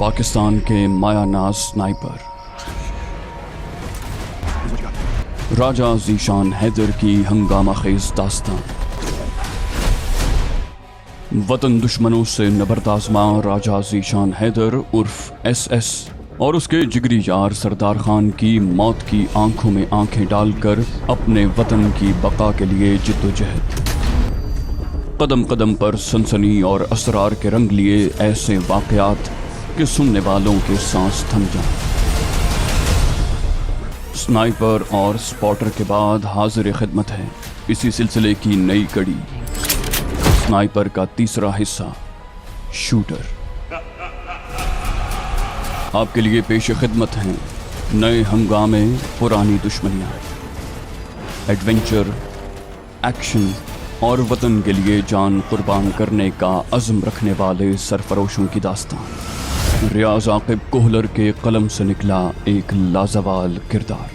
पाकिस्तान के मायानाज स्नाइपर राजा ज़ीशान हैदर की हंगामा खेज दास्तान। वतन दुश्मनों से नबर्द आज़मा राजा ज़ीशान हैदर उर्फ SS और उसके जिगरी यार सरदार खान की मौत की आंखों में आंखें डालकर अपने वतन की बका के लिए जिद्दोजहद। कदम कदम पर सनसनी और असरार के रंग लिए ऐसे वाक़यात कि सुनने वालों के सांस थम जाएं। स्नाइपर और स्पॉटर के बाद हाजिर खिदमत है इसी सिलसिले की नई कड़ी, स्नाइपर का तीसरा हिस्सा शूटर। आपके लिए पेश खिदमत हैं नए हंगामे, पुरानी दुश्मनियाँ, एडवेंचर, एक्शन और वतन के लिए जान कुर्बान करने का अज़्म रखने वाले सरफरोशों की दास्तान। रियाज आकिब कोहलर के कलम से निकला एक लाजवाल किरदार।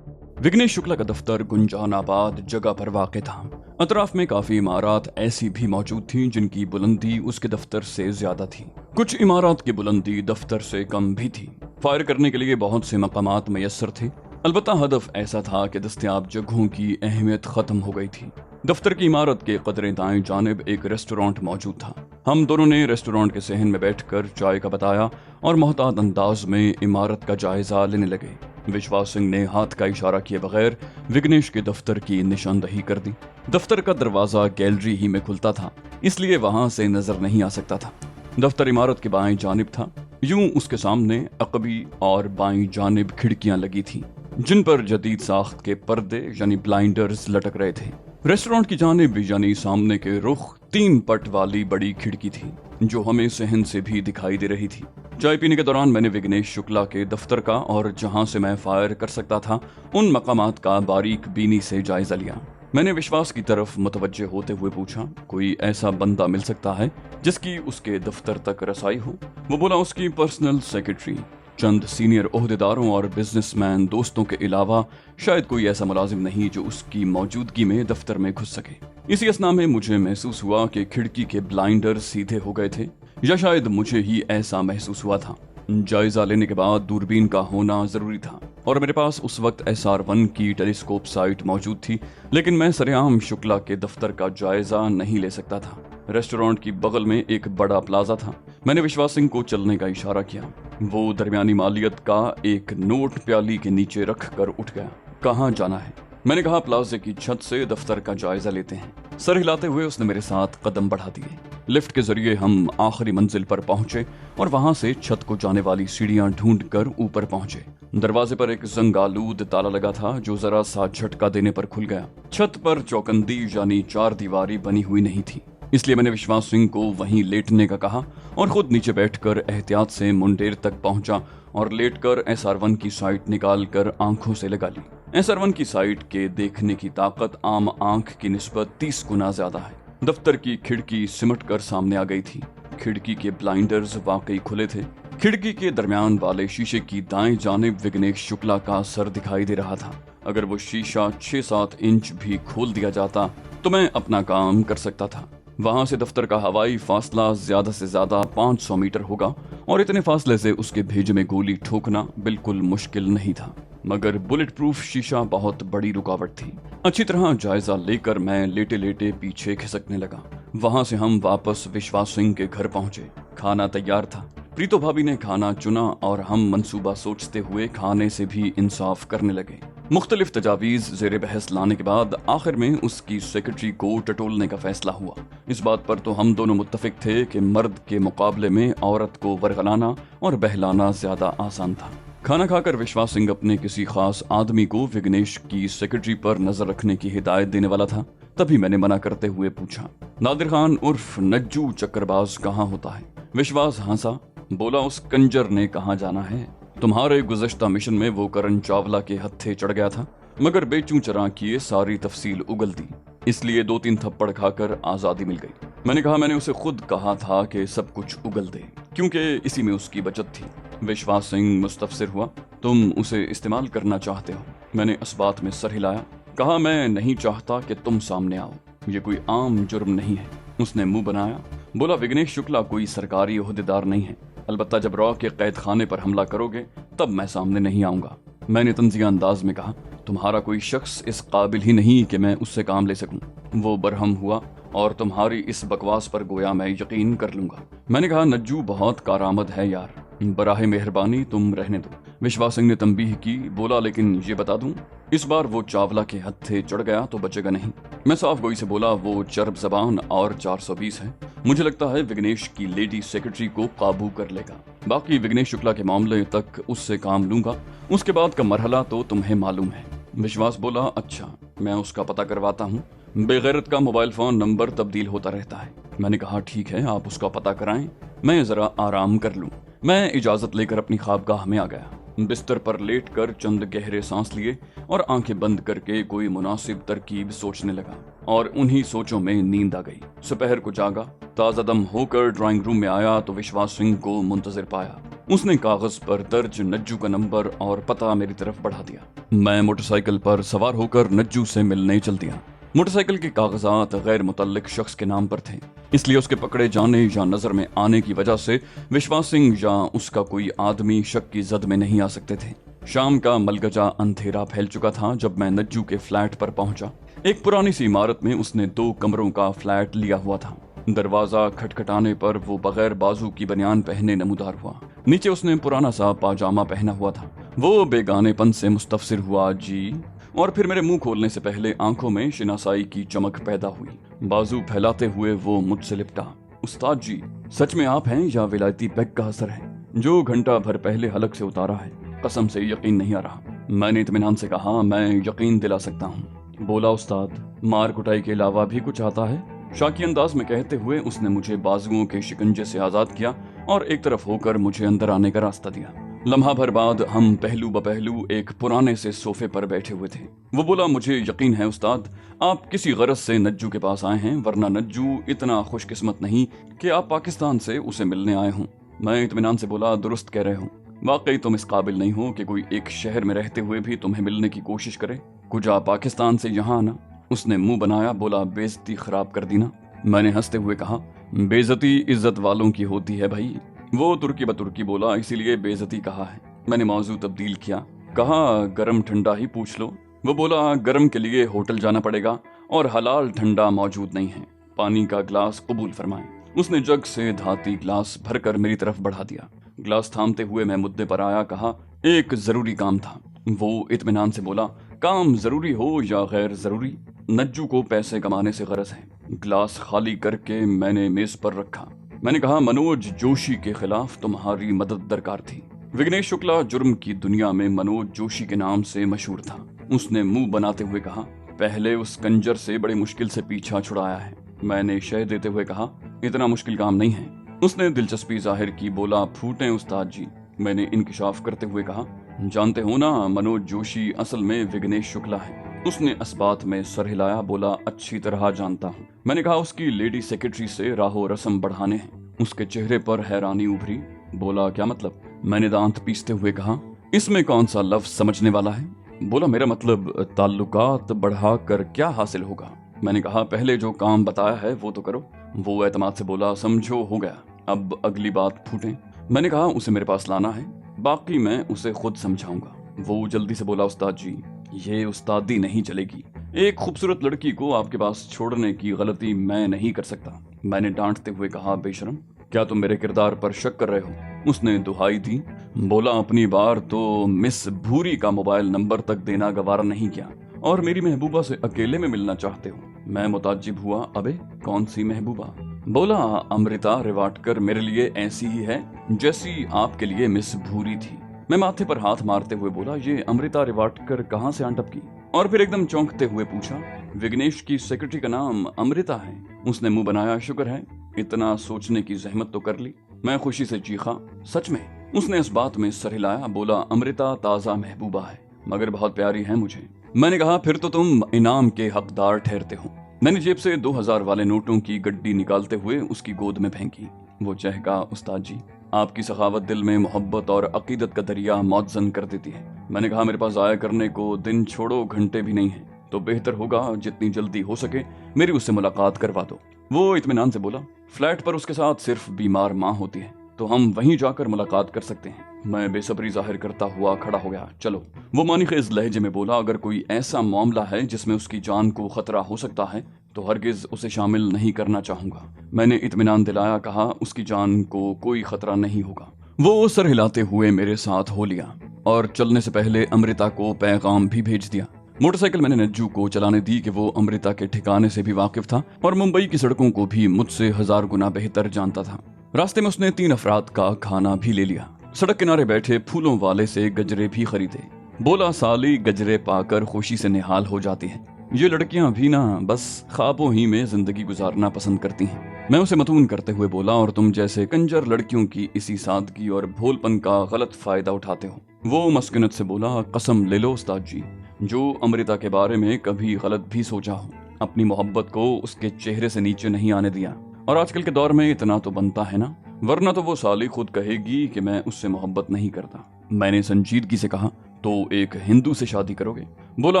विघ्नेश शुक्ला का दफ्तर गुंजानाबाद जगह पर वाक़ था। अतराफ में काफी इमारत ऐसी भी मौजूद थीं जिनकी बुलंदी उसके दफ्तर से ज्यादा थी। कुछ इमारत की बुलंदी दफ्तर से कम भी थी। फायर करने के लिए बहुत से मकामात मयस्सर थे। अलबत्ता हदफ ऐसा था कि दस्तयाब जगहों की अहमियत खत्म हो गई थी। दफ्तर की इमारत के कदरे दाएं जानिब एक रेस्टोरेंट मौजूद था। हम दोनों ने रेस्टोरेंट के सहन में बैठकर चाय का बताया और मोहतात अंदाज में इमारत का जायजा लेने लगे। विश्वास सिंह ने हाथ का इशारा किए बगैर विघ्नेश के दफ्तर की निशानदही कर दी। दफ्तर का दरवाजा गैलरी ही में खुलता था, इसलिए वहां से नजर नहीं आ सकता था। दफ्तर इमारत के बाएं जानिब था। यूं उसके सामने अकबी और बाईं जानिब खिड़कियां लगी थीं, जिन पर जदीद साख्त के पर्दे यानी ब्लाइंडर्स लटक रहे थे। रेस्टोरेंट की जानिब यानी सामने के रुख 3 पट वाली बड़ी खिड़की थी, जो हमें सहन से भी दिखाई दे रही थी। चाय पीने के दौरान मैंने विघ्नेश शुक्ला के दफ्तर का और जहां से मैं फायर कर सकता था उन मकामात का बारीक बीनी से जायजा लिया। मैंने विश्वास की तरफ मुतवज्जे होते हुए पूछा, कोई ऐसा बंदा मिल सकता है जिसकी उसके दफ्तर तक रसाई हो? वो बोला, उसकी पर्सनल सेक्रेटरी, चंद सीनियर ओहदेदारों और बिजनेसमैन दोस्तों के अलावा शायद कोई ऐसा मुलाजिम नहीं जो उसकी मौजूदगी में दफ्तर में घुस सके। इसी असना में मुझे महसूस हुआ कि खिड़की के ब्लाइंडर सीधे हो गए थे, या शायद मुझे ही ऐसा महसूस हुआ था। जायजा लेने के बाद दूरबीन का होना जरूरी था और मेरे पास उस वक्त SR1 की टेलीस्कोप साइट मौजूद थी, लेकिन मैं सरेआम शुक्ला के दफ्तर का जायजा नहीं ले सकता था। रेस्टोरेंट की बगल में एक बड़ा प्लाजा था। मैंने विश्वास सिंह को चलने का इशारा किया। वो दरमियानी मालियत का एक नोट प्याली के नीचे रख कर उठ गया। कहाँ जाना है? मैंने कहा, प्लाजे की छत से दफ्तर का जायजा लेते हैं। सर हिलाते हुए उसने मेरे साथ कदम बढ़ा दिए। लिफ्ट के जरिए हम आखिरी मंजिल पर पहुंचे और वहां से छत को जाने वाली सीढ़ियां ढूंढकर ऊपर पहुंचे। दरवाजे पर एक जंगालूद ताला लगा था जो जरा सा झटका देने पर खुल गया। छत पर चौकंदी यानी 4 दीवारी बनी हुई नहीं थी, इसलिए मैंने विश्वास सिंह को वहीं लेटने का कहा और खुद नीचे बैठकर एहतियात से मुंडेर तक पहुंचा और लेटकर SR1 की साइट निकाल कर आंखों से लगा ली। SR1 की साइट के देखने की ताकत आम आंख की निस्बत 30 गुना ज्यादा है। दफ्तर की खिड़की सिमट कर सामने आ गई थी। खिड़की के ब्लाइंडर्स वाकई खुले थे। खिड़की के दरमियान वाले शीशे की दाएं जानिब विघ्नेश शुक्ला का सर दिखाई दे रहा था। अगर वो शीशा 6-7 इंच भी खोल दिया जाता तो मैं अपना काम कर सकता था। वहां से दफ्तर का हवाई फासला ज्यादा से ज्यादा 500 मीटर होगा और इतने फासले से उसके भेजे में गोली ठोकना बिल्कुल मुश्किल नहीं था, मगर बुलेट प्रूफ शीशा बहुत बड़ी रुकावट थी। अच्छी तरह जायजा लेकर मैं लेटे लेटे पीछे खिसकने लगा। वहां से हम वापस विश्वास सिंह के घर पहुंचे। खाना तैयार था। प्रीतो भाभी ने खाना चुना और हम मंसूबा सोचते हुए खाने से भी इंसाफ करने लगे। मुख्तलिफ तजावीज जेर बहस लाने के बाद आखिर में उसकी सेक्रेटरी को टटोलने का फैसला हुआ। इस बात पर तो हम दोनों मुत्तफिक थे कि मर्द के मुकाबले में औरत को वरगलाना और बहलाना ज्यादा आसान था। खाना खाकर विश्वास सिंह अपने किसी खास आदमी को विघ्नेश की सेक्रेटरी पर नजर रखने की हिदायत देने वाला था। तभी मैंने मना करते हुए पूछा, नादिर खान उर्फ नज्जू चक्करबाज कहाँ होता है? विश्वास हंसा, बोला, उस कंजर ने कहाँ जाना है? तुम्हारे गुज़श्ता मिशन में वो करण चावला के हत्थे चढ़ गया था, मगर बेचू चरा किए सारी तफसील उगल दी, इसलिए 2-3 थप्पड़ खाकर आजादी मिल गई। मैंने कहा, मैंने उसे खुद कहा था कि सब कुछ उगल दे, क्योंकि इसी में उसकी बचत थी। विश्वास सिंह मुस्तफसिर हुआ, तुम उसे इस्तेमाल करना चाहते हो? मैंने इस बात में सर हिलाया, कहा, मैं नहीं चाहता कि तुम सामने आओ। ये कोई आम जुर्म नहीं है। उसने मुंह बनाया। बोला, विघ्नेश शुक्ला कोई सरकारी ओहदेदार नहीं है। अलबत्ता जब रॉ के कैद खाने पर हमला करोगे तब मैं सामने नहीं आऊंगा। मैंने तंजिया अंदाज में कहा, तुम्हारा कोई शख्स इस काबिल ही नहीं कि मैं उससे काम ले सकूं। वो बरहम हुआ और तुम्हारी इस बकवास पर गोया मैं यकीन कर लूंगा। मैंने कहा, नज्जू बहुत कारामद है यार, बराहे मेहरबानी तुम रहने दो। विश्वास सिंह ने तंबीह की। बोला, लेकिन ये बता दूं, इस बार वो चावला के हत्थे चढ़ गया तो बचेगा नहीं। मैं साफ गोई से बोला, वो चरब जबान और 420 है। मुझे लगता है विघ्नेश की लेडी सेक्रेटरी को काबू कर लेगा। बाकी विघ्नेश शुक्ला के मामले तक उससे काम लूंगा, उसके बाद का मरहला तो तुम्हें मालूम है। विश्वास बोला, अच्छा मैं उसका पता करवाता हूँ। बेगैरत का मोबाइल फोन नंबर तब्दील होता रहता है। मैंने कहा, ठीक है आप उसका पता कराएं, मैं जरा आराम कर लूं। मैं इजाजत लेकर अपनी ख्वाबगाह में आ गया। बिस्तर पर लेटकर चंद गहरे सांस लिए और आंखें बंद करके कोई मुनासिब तरकीब सोचने लगा और उन्हीं सोचों में नींद आ गई। दोपहर को जागा, ताजा दम होकर ड्राइंग रूम में आया तो विश्वास सिंह को मुंतजिर पाया। उसने कागज पर दर्ज नज्जू का नंबर और पता मेरी तरफ बढ़ा दिया। मैं मोटरसाइकिल पर सवार होकर नज्जू से मिलने चल दिया। मोटरसाइकिल के कागजात गैर मुतल्लिक शख्स के नाम पर थे, इसलिए उसके पकड़े जाने या नजर में आने की वजह से विश्वास सिंह या उसका कोई आदमी शक की जद में नहीं आ सकते थे। शाम का मलगजा अंधेरा फैल चुका था जब मैं नज्जू के फ्लैट पर पहुंचा। एक पुरानी सी इमारत में उसने 2 कमरों का फ्लैट लिया हुआ था। दरवाजा खटखटाने पर वो बगैर बाजू की बनियान पहने नमूदार हुआ। नीचे उसने पुराना सा पाजामा पहना हुआ था। वो बेगानेपन से मुस्तफसिर हुआ जी, और फिर मेरे मुंह खोलने से पहले आंखों में शिनासाई की चमक पैदा हुई। बाजू फैलाते हुए वो मुझसे लिपटा। उस्ताद जी, सच में आप हैं या विलायती पैक का असर है जो घंटा भर पहले हलक से उतारा है? कसम से यकीन नहीं आ रहा। मैंने इत्मीनान से कहा, मैं यकीन दिला सकता हूँ। बोला, उस्ताद मार कुटाई के अलावा भी कुछ आता है? शाकी अंदाज में कहते हुए उसने मुझे बाजुओं के शिकंजे से आजाद किया और एक तरफ होकर मुझे अंदर आने का रास्ता दिया। लम्हा भर बाद हम पहलू बपहलू एक पुराने से सोफे पर बैठे हुए थे। वो बोला, मुझे यकीन है उस्ताद आप किसी गरज से नज्जू के पास आए हैं, वरना नज्जू इतना खुशकिस्मत नहीं कि आप पाकिस्तान से उसे मिलने आए हों। मैं इत्मीनान से बोला, दुरुस्त कह रहे हो, वाकई तुम इस काबिल नहीं हो कि कोई एक शहर में रहते हुए भी तुम्हें मिलने की कोशिश करे। कुजा पाकिस्तान से यहाँ आना। उसने मुंह बनाया। बोला, बेइज्जती खराब कर दी ना? मैंने हंसते हुए कहा, बेइज्जती इज्जत वालों की होती है भाई। वो तुर्की बतुर्की बोला, इसीलिए बेइज्जती कहा है। मैंने मौजू तब्दील किया, कहा गरम ठंडा ही पूछ लो। वो बोला, गरम के लिए होटल जाना पड़ेगा और हलाल ठंडा मौजूद नहीं है। पानी का ग्लास कबूल फरमाएं। उसने जग से धाती ग्लास भरकर मेरी तरफ बढ़ा दिया। ग्लास थामते हुए मैं मुद्दे पर आया। कहा, एक जरूरी काम था। वो इत्मीनान से बोला, काम जरूरी हो या गैर जरूरी, नज्जू को पैसे कमाने से गरज है। ग्लास खाली करके मैंने मेज पर रखा। मैंने कहा, मनोज जोशी के खिलाफ तुम्हारी मदद दरकार थी। विघ्नेश शुक्ला जुर्म की दुनिया में मनोज जोशी के नाम से मशहूर था। उसने मुंह बनाते हुए कहा, पहले उस कंजर से बड़ी मुश्किल से पीछा छुड़ाया है। मैंने शह देते हुए कहा, इतना मुश्किल काम नहीं है। उसने दिलचस्पी जाहिर की। बोला, फूटें उस्ताद जी। मैंने इंकिशाफ करते हुए कहा, जानते हो ना मनोज जोशी असल में विघ्नेश शुक्ला है। उसने अस्बात में सर हिलाया। बोला, अच्छी तरह जानता हूँ। मैंने कहा, उसकी लेडी सेक्रेटरी से राहो रस्म बढ़ाने हैं। उसके चेहरे पर हैरानी उभरी। बोला, क्या मतलब? मैंने दांत पीसते हुए कहा, इसमें कौन सा लफ्ज समझने वाला है? बोला, मेरा मतलब ताल्लुकात बढ़ा कर क्या हासिल होगा? मैंने कहा, पहले जो काम बताया है वो तो करो। वो एतमाद से बोला, समझो हो गया, अब अगली बात फूटें। मैंने कहा, उसे मेरे पास लाना है, बाकी मैं उसे खुद समझाऊंगा। वो जल्दी से बोला, उस्ताद जी ये उस्तादी नहीं चलेगी। एक खूबसूरत लड़की को आपके पास छोड़ने की गलती मैं नहीं कर सकता। मैंने डांटते हुए कहा, बेशरम, क्या तुम मेरे किरदार पर शक कर रहे हो? उसने दुहाई दी। बोला, अपनी बार तो मिस भूरी का मोबाइल नंबर तक देना गवारा नहीं किया और मेरी महबूबा से अकेले में मिलना चाहते हो। मैं मुताज्जिब हुआ, अबे कौन सी महबूबा? बोला, अमृता रिवाटकर मेरे लिए ऐसी ही है जैसी आपके लिए मिस भूरी थी। मैं माथे पर हाथ मारते हुए बोला, ये अमृता रिवाटकर कहाँ से आंटप की? और फिर एकदम चौंकते हुए पूछा, विघ्नेश की सेक्रेटरी का नाम अमृता है। उसने मुंह बनाया, शुक्र है इतना सोचने की जहमत तो कर ली। मैं खुशी से चीखा, सच में? उसने इस बात में सर हिलाया। बोला, अमृता ताजा महबूबा है मगर बहुत प्यारी है मुझे। मैंने कहा, फिर तो तुम इनाम के हकदार ठहरते हो। मैंने जेब से 2000 वाले नोटों की गड्डी निकालते हुए उसकी गोद में फेंकी। वो चहका, उस्ताद जी आपकी सखावत दिल में मोहब्बत और अकीदत का दरिया मौजन कर देती है। मैंने कहा, मेरे पास आया करने को दिन छोड़ो घंटे भी नहीं है। तो बेहतर होगा जितनी जल्दी हो सके मेरी उससे मुलाकात करवा दो। वो इत्मीनान से बोला, फ्लैट पर उसके साथ सिर्फ बीमार माँ होती है, तो हम वहीं जाकर मुलाकात कर सकते हैं। मैं बेसब्री जाहिर करता हुआ खड़ा हो गया। चलो, वो मानीखेज लहजे में बोला, अगर कोई ऐसा मामला है जिसमें उसकी जान को खतरा हो सकता है तो हरगिज उसे शामिल नहीं करना चाहूंगा। मैंने इत्मीनान दिलाया, कहा उसकी जान को कोई खतरा नहीं होगा। वो सर हिलाते हुए मेरे साथ हो लिया और चलने से पहले अमृता को पैगाम भी भेज दिया। मोटरसाइकिल मैंने नज्जू को चलाने दी कि वो अमृता के ठिकाने से भी वाकिफ था और मुंबई की सड़कों को भी मुझसे 1000 गुना बेहतर जानता था। रास्ते में उसने 3 अफराद का खाना भी ले लिया। सड़क किनारे बैठे फूलों वाले से गजरे भी खरीदे। बोला, साली गजरे पाकर खुशी से निहाल हो जाती है। ये लड़कियां भी ना बस ख्वाबों ही में जिंदगी गुजारना पसंद करती हैं। मैं उसे मतून करते हुए बोला, और तुम जैसे कंजर लड़कियों की इसी सादगी और भोलपन का गलत फायदा उठाते हो। वो मस्किनत से बोला, कसम ले लो उस्ताद जी, जो अमृता के बारे में कभी गलत भी सोचा हो, अपनी मोहब्बत को उसके चेहरे से नीचे नहीं आने दिया। और आजकल के दौर में इतना तो बनता है ना, वरना तो वो साली खुद कहेगी कि मैं उससे मोहब्बत नहीं करता। मैंने संजीदगी से कहा, तो एक हिंदू से शादी करोगे? बोला,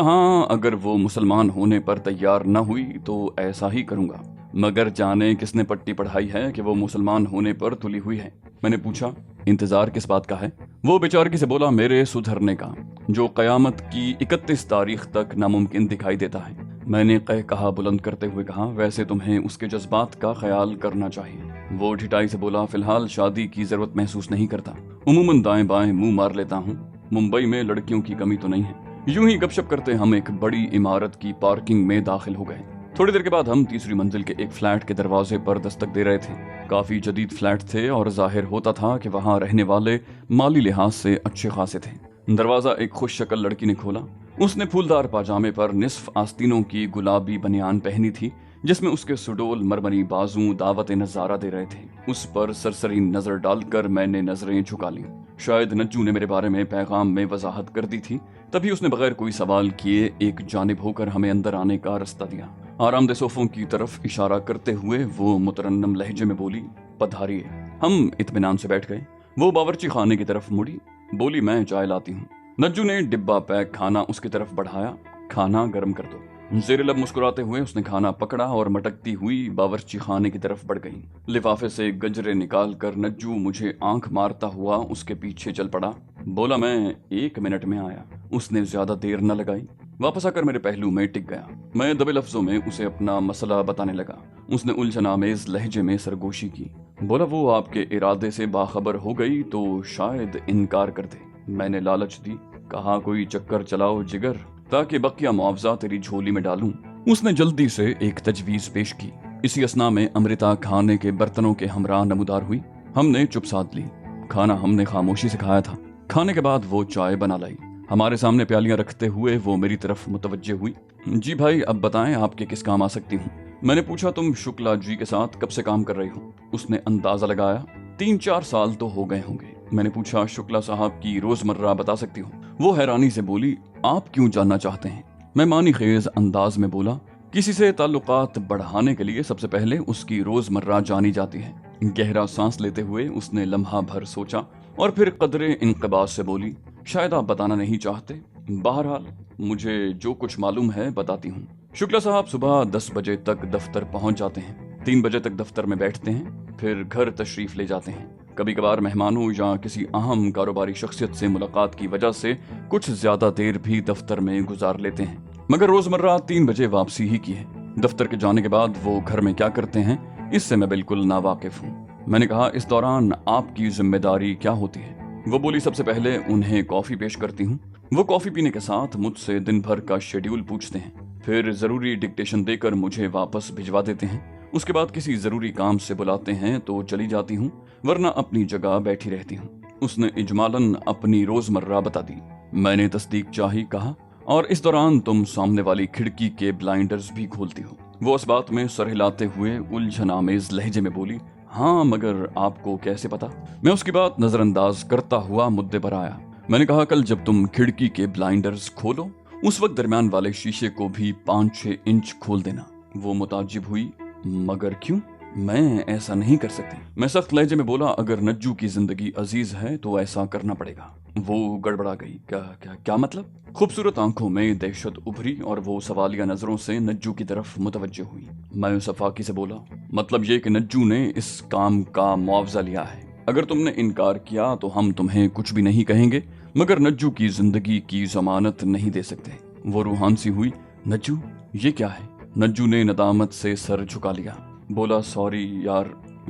हाँ, अगर वो मुसलमान होने पर तैयार न हुई तो ऐसा ही करूंगा, मगर जाने किसने पट्टी पढ़ाई है कि वो मुसलमान होने पर तुली हुई है। मैंने पूछा, इंतजार किस बात का है? वो बेचारगी से बोला, मेरे सुधरने का, जो कयामत की 31 तारीख तक नामुमकिन दिखाई देता है। मैंने कहा बुलंद करते हुए कहा, वैसे तुम्हें उसके जज्बात का ख्याल करना चाहिए। वो ढिठाई से बोला, फिलहाल शादी की जरूरत महसूस नहीं करता, उमूमन दाएं बाएं मुंह मार लेता हूँ, मुंबई में लड़कियों की कमी तो नहीं है। यूं ही गपशप करते हम एक बड़ी इमारत की पार्किंग में दाखिल हो गए। थोड़ी देर के बाद हम तीसरी मंजिल के एक फ्लैट के दरवाजे पर दस्तक दे रहे थे। काफी जदीद फ्लैट थे और जाहिर होता था कि वहां रहने वाले माली लिहाज से अच्छे खासे थे। दरवाजा एक खुश शक्ल लड़की ने खोला। उसने फूलदार पाजामे पर निस्फ आस्तीनों की गुलाबी बनियान पहनी थी, जिसमें उसके सुडोल मरमरी बाजू दावत नजारा दे रहे थे। उस पर सरसरी नजर डालकर मैंने नजरें झुका ली। शायद नज्जू ने मेरे बारे में पैगाम में वजाहत कर दी थी, तभी उसने बगैर कोई सवाल किए एक जानिब होकर हमें अंदर आने का रास्ता दिया। आरामदेह सोफों की तरफ इशारा करते हुए वो मुतरन्नम लहजे में बोली, पधारिए। हम इत्मीनान से बैठ गए। वो बावर्ची खाने की तरफ मुड़ी, बोली, मैं चाय लाती हूँ। नज्जू ने डिब्बा पैक खाना उसकी तरफ बढ़ाया, खाना गर्म कर दो। ज़ेर लब मुस्कुराते हुए उसने खाना पकड़ा और मटकती हुई बावर्ची खाने की तरफ बढ़ गई। लिफाफे से गजरे निकाल कर नज्जू मुझे आंख मारता हुआ उसके पीछे चल पड़ा। बोला, मैं 1 मिनट में आया। उसने ज्यादा देर न लगाई, वापस आकर मेरे पहलू में टिक गया। मैं दबे लफ्जों में उसे अपना मसला बताने लगा। उसने उलझनामेज लहजे में सरगोशी की। बोला, वो आपके इरादे से बाखबर हो गई तो शायद इनकार कर दे। मैंने लालच दी, कहा, कोई चक्कर चलाओ जिगर, ताकि बकिया मुआवजा तेरी झोली में डालूं। उसने जल्दी से एक तजवीज पेश की। इसी असना में अमृता खाने के बर्तनों के हमरा नमूदार हुई। हमने चुप साध ली। खाना हमने खामोशी से खाया था। खाने के बाद वो चाय बना लाई। हमारे सामने प्यालियां रखते हुए वो मेरी तरफ मुतवज्जे हुई। जी भाई, अब बताएं आपके किस काम आ सकती हूँ? मैंने पूछा, तुम शुक्ला जी के साथ कब से काम कर रही हो? उसने अंदाजा लगाया, 3-4 साल तो हो गए होंगे। मैंने पूछा, शुक्ला साहब की रोजमर्रा बता सकती हो? वो हैरानी से बोली, आप क्यों जानना चाहते हैं? मैं मानी खेज अंदाज में बोला, किसी से ताल्लुकात बढ़ाने के लिए सबसे पहले उसकी रोजमर्रा जानी जाती है। गहरा सांस लेते हुए उसने लम्हा भर सोचा और फिर कदरे इंक़िबाज़ से बोली, शायद आप बताना नहीं चाहते। बहरहाल मुझे जो कुछ मालूम है बताती हूँ। शुक्ला साहब सुबह 10 बजे तक दफ्तर पहुँच जाते हैं। 3 बजे तक दफ्तर में बैठते हैं, फिर घर तशरीफ ले जाते हैं। कभी कभार मेहमानों या किसी अहम कारोबारी शख्सियत से मुलाकात की वजह से कुछ ज्यादा देर भी दफ्तर में गुजार लेते हैं, मगर रोजमर्रा 3 बजे वापसी ही की है। दफ्तर के जाने के बाद वो घर में क्या करते हैं, इससे मैं बिल्कुल नावाकिफ हूँ। मैंने कहा, इस दौरान आपकी जिम्मेदारी क्या होती है? वो बोली, सबसे पहले उन्हें कॉफी पेश करती हूँ। वो कॉफी पीने के साथ मुझसे दिन भर का शेड्यूल पूछते हैं, फिर जरूरी डिक्टेशन देकर मुझे वापस भिजवा देते हैं। उसके बाद किसी जरूरी काम से बुलाते हैं तो चली जाती हूँ, वरना अपनी जगह बैठी रहती हूँ। उसने इजमालन अपनी रोजमर्रा बता दी। मैंने तस्दीक चाही, कहा, और इस दौरान तुम सामने वाली खिड़की के ब्लाइंडर्स भी खोलती हो। वो उस बात में सर हिलाते हुए उलझनामेज लहजे में बोली, हाँ, मगर आपको कैसे पता? मैं उसकी बात नजरअंदाज करता हुआ मुद्दे पर आया। मैंने कहा, कल जब तुम खिड़की के ब्लाइंडर्स खोलो उस वक्त दरमियान वाले शीशे को भी 5-6 इंच खोल देना। वो मुताज्जिब हुई, मगर क्यों? मैं ऐसा नहीं कर सकती। मैं सख्त लहजे में बोला, अगर नज्जू की जिंदगी अजीज है तो ऐसा करना पड़ेगा। वो गड़बड़ा गई। क्या क्या क्या मतलब? खूबसूरत आंखों में दहशत उभरी और वो सवालिया नजरों से नज्जू की तरफ मुतवज्जो हुई। मैं सफाकी से बोला, मतलब ये कि नज्जू ने इस काम का मुआवजा लिया है। अगर तुमने इनकार किया तो हम तुम्हें कुछ भी नहीं कहेंगे, मगर नज्जू की जिंदगी की जमानत नहीं दे सकते। वो रूहान सी हुई। नज्जू, ये क्या है? नज्जू ने नदामत से सर झुका लिया। बोला, सॉरी यार,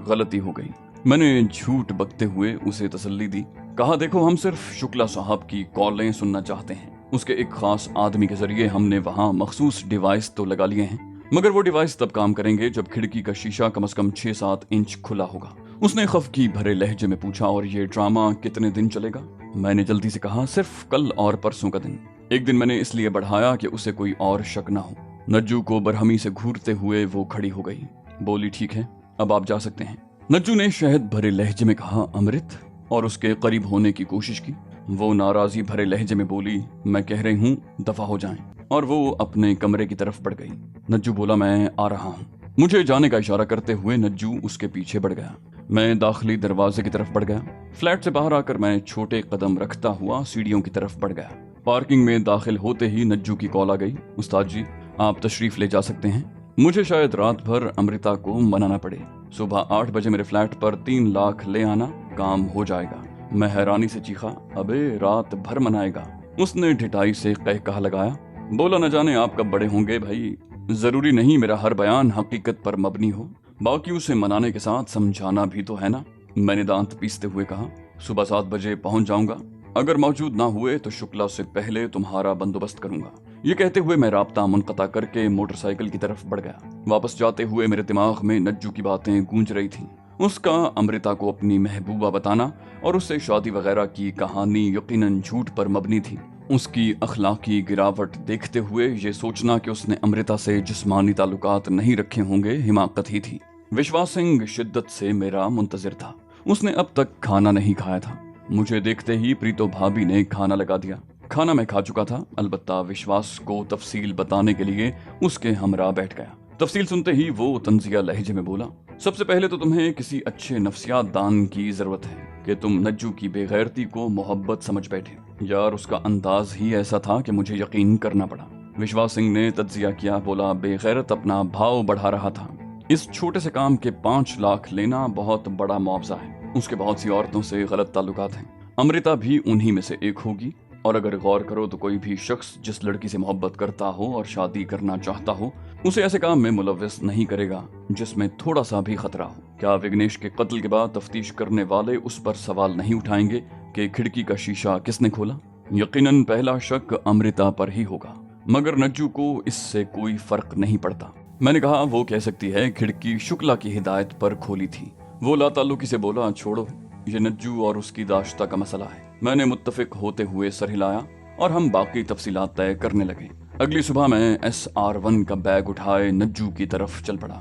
गलती हो गई। मैंने झूठ बकते हुए उसे तसल्ली दी। कहा, देखो, हम सिर्फ शुक्ला साहब की कॉलें सुनना चाहते हैं। उसके एक खास आदमी के जरिए हमने वहाँ मखसूस डिवाइस तो लगा लिए हैं, मगर वो डिवाइस तब काम करेंगे जब खिड़की का शीशा कम से कम 6-7 इंच खुला होगा। उसने खफकी भरे लहजे में पूछा, और ये ड्रामा कितने दिन चलेगा? मैंने जल्दी से कहा, सिर्फ कल और परसों का दिन। एक दिन मैंने इसलिए बढ़ाया कि उसे कोई और शक ना हो। नज्जू को बरहमी से घूरते हुए वो खड़ी हो गई। बोली, ठीक है, अब आप जा सकते हैं। नज्जू ने शहद भरे लहजे में कहा, अमृत, और उसके करीब होने की कोशिश की। वो नाराजी भरे लहजे में बोली, मैं कह रही हूँ दफा हो जाएं, और वो अपने कमरे की तरफ बढ़ गई। नज्जू बोला, मैं आ रहा हूँ। मुझे जाने का इशारा करते हुए नज्जू उसके पीछे बढ़ गया। मैं दाखिली दरवाजे की तरफ बढ़ गया। फ्लैट से बाहर आकर मैं छोटे कदम रखता हुआ सीढ़ियों की तरफ बढ़ गया। पार्किंग में दाखिल होते ही नज्जू की कॉल आ गई। उस्ताद जी, आप तशरीफ ले जा सकते हैं। मुझे शायद रात भर अमृता को मनाना पड़े। सुबह 8 बजे मेरे फ्लैट पर 3 लाख ले आना, काम हो जाएगा। मैं हैरानी से चीखा, अबे रात भर मनाएगा? उसने ढिठाई से कहा लगाया। बोला, न जाने आप कब बड़े होंगे भाई, जरूरी नहीं मेरा हर बयान हकीकत पर मबनी हो। बाकी उसे मनाने के साथ समझाना भी तो है ना। मैंने दांत पीसते हुए कहा, सुबह 7 बजे पहुंच जाऊंगा। अगर मौजूद ना हुए तो शुक्ला से पहले तुम्हारा बंदोबस्त करूंगा। ये कहते हुए मैं राब्ता मुनक़ता करके मोटरसाइकिल की तरफ बढ़ गया। वापस जाते हुए मेरे दिमाग में नज्जू की बातें गूंज रही थीं। उसका अमृता को अपनी महबूबा बताना और उससे शादी वगैरह की कहानी यकीनन झूठ पर मबनी थी। उसकी अखलाकी गिरावट देखते हुए ये सोचना कि उसने अमृता से जिस्मानी ताल्लुकात नहीं रखे होंगे हिमाकत ही थी। विश्वास सिंह शिद्दत से मेरा मुंतजिर था। उसने अब तक खाना नहीं खाया था। मुझे देखते ही प्रीतो भाभी ने खाना लगा दिया। खाना मैं खा चुका था, अलबत्ता विश्वास को तफसील बताने के लिए उसके हमरा बैठ गया। तफसील सुनते ही वो तंजिया लहजे में बोला, सबसे पहले तो तुम्हें किसी अच्छे नफ्सियात दान की जरूरत है कि तुम नज्जू की बेगैरती को मोहब्बत समझ बैठे। यार, उसका अंदाज ही ऐसा था कि मुझे यकीन करना पड़ा। विश्वास सिंह ने तज्जिया किया। बोला, बेगैरत अपना भाव बढ़ा रहा था। इस छोटे से काम के 5 लाख लेना बहुत बड़ा मुआवजा है। उसके बहुत सी औरतों से गलत ताल्लुकात हैं। अमृता भी उन्हीं में से एक होगी। और अगर गौर करो तो कोई भी शख्स जिस लड़की से मोहब्बत करता हो और शादी करना चाहता हो, उसे ऐसे काम में मुलव्वस नहीं करेगा जिसमें थोड़ा सा भी खतरा हो। क्या विघ्नेश के कत्ल के बाद तफ्तीश करने वाले उस पर सवाल नहीं उठाएंगे कि खिड़की का शीशा किसने खोला? यकीनन पहला शक अमृता पर ही होगा, मगर नज्जू को इससे कोई फर्क नहीं पड़ता। मैंने कहा, वो कह सकती है खिड़की शुक्ला की हिदायत पर खोली थी। वो लाताल्लुकी से बोला, छोड़ो, ये नज्जू और उसकी दाश्ता का मसला है। मैंने मुत्तफिक होते हुए सर हिलाया और हम बाकी तफसीलात तय करने लगे। अगली सुबह मैं SR1 का बैग उठाए नज्जू की तरफ चल पड़ा।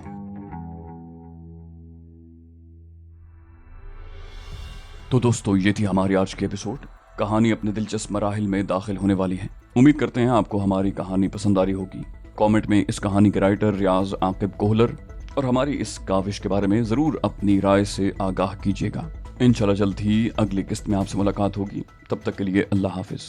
तो दोस्तों, ये थी हमारी आज की एपिसोड। कहानी अपने दिलचस्प मराहिल में दाखिल होने वाली है। उम्मीद करते हैं आपको हमारी कहानी पसंद आ रही होगी। कमेंट में इस कहानी के राइटर रियाज आकिब कोहलर और हमारी इस काविश के बारे में जरूर अपनी राय से आगाह कीजिएगा। इंशाल्लाह जल्द ही अगली किस्त में आपसे मुलाकात होगी। तब तक के लिए अल्लाह हाफिज।